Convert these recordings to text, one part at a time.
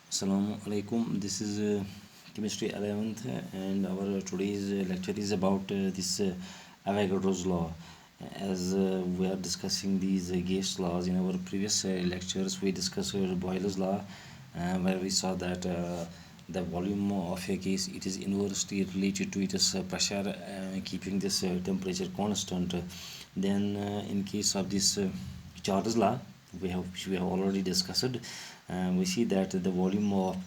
Assalamu alaikum. This is chemistry 11th, and our today's lecture is about this Avogadros law. As we are discussing these gas laws in our previous lectures, we discussed Boyle's law, where we saw that the volume of a gas it is inversely related to its pressure, keeping this temperature constant. Then, in case of this Charles law, we have already discussed. We see that the volume of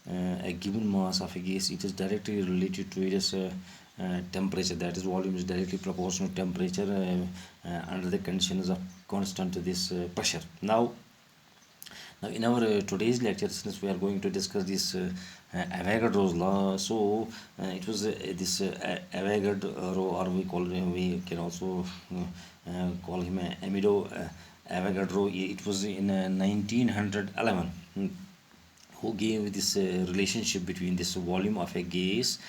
a given mass of a gas it is directly related to its temperature. That is, volume is directly proportional to temperature under the conditions of constant this pressure. Now, in our today's lecture, since we are going to discuss this Avogadro's law, so it was this Avogadro, or we can also call him Amido Avogadro. It was in 1911 who gave this relationship between this volume of a gas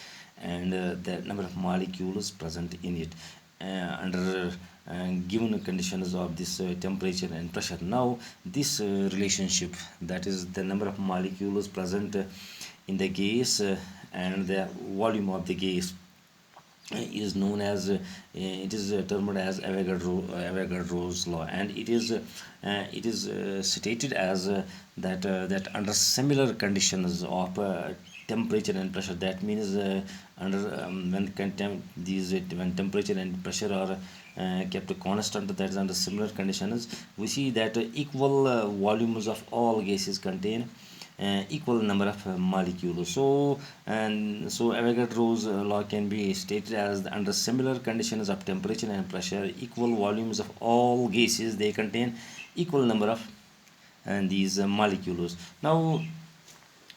and the number of molecules present in it under given conditions of this temperature and pressure. Now this relationship, that is the number of molecules present in the gas and the volume of the gas, is known as it is termed as Avogadro's law, and it is stated as that under similar conditions of temperature and pressure. That means under when temperature and pressure are kept constant, that is under similar conditions, we see that equal volumes of all gases contain equal number of molecules. So Avogadro's law can be stated as under similar conditions of temperature and pressure, equal volumes of all gases, they contain equal number of these molecules. Now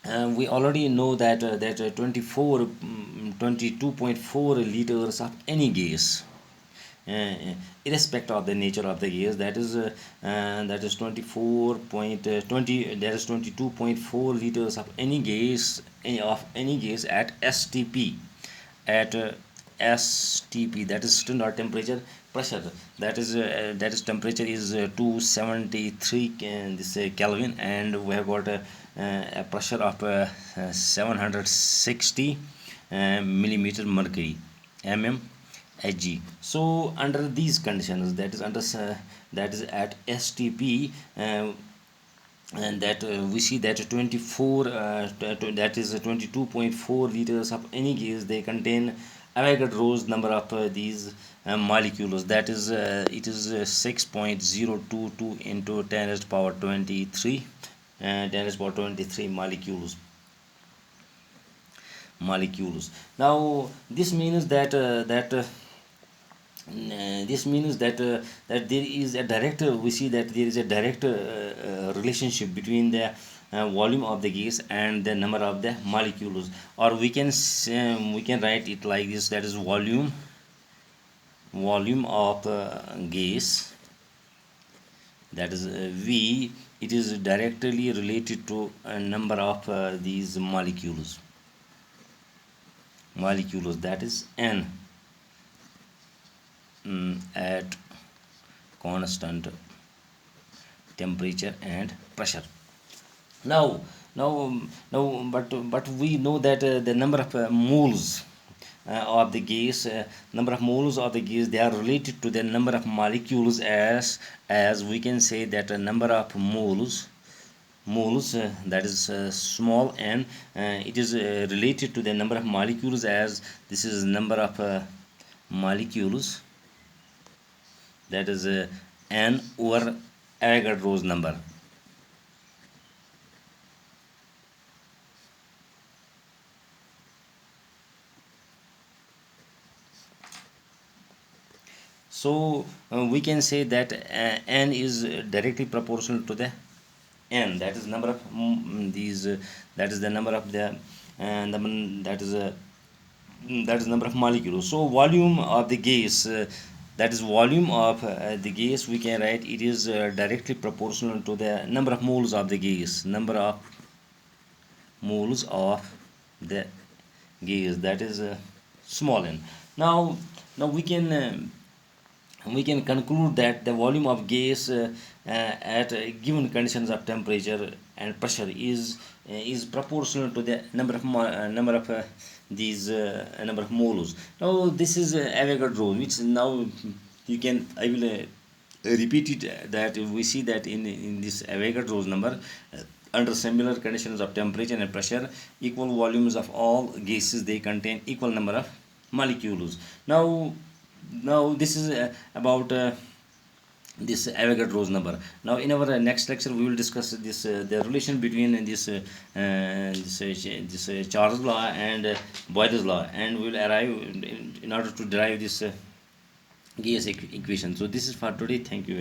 we already know that 22.4 liters of any gas, uh, irrespective of the nature of the gas, that is 24.20, that is 22.4 liters of any gas, any gas at STP, at STP, that is standard temperature pressure. That is temperature is 273 this Kelvin, and we have got a pressure of 760 millimeter mercury, Hg. So under these conditions, that is at STP, and that we see that 24 that is 22.4 liters of any gas, they contain Avogadro's number of these molecules. That is it is 6.022 into 10 raised power 23 molecules. Now this means that there is a direct, we see that there is a direct relationship between the volume of the gas and the number of the molecules, or we can write it like this, that is volume of gas, that is V, it is directly related to a number of these molecules, that is N, at constant temperature and pressure. now but we know that the number of moles of the gas, number of moles of the gas, they are related to the number of molecules, as we can say that a number of moles, that is small n, it is related to the number of molecules, as this is number of molecules, that is n over Avogadro's number. So we can say that n is directly proportional to the n, that is number of these that is the number of that is number of molecules. So volume of the gas, that is gas, we can write it is directly proportional to the number of moles of the gas, the gas, that is small n. Now we can we can conclude that the volume of gas at given conditions of temperature and pressure is proportional to the number of these number of moles. Now this is Avogadro, which now you can I will repeat it that we see that in this Avogadro's number, under similar conditions of temperature and pressure, equal volumes of all gases, they contain equal number of molecules. Now this is about this Avogadro's number. Now in our next lecture we will discuss this the relation between this Charles law and Boyle's law, and we will arrive in order to derive this gas equation. So this is for today. Thank you very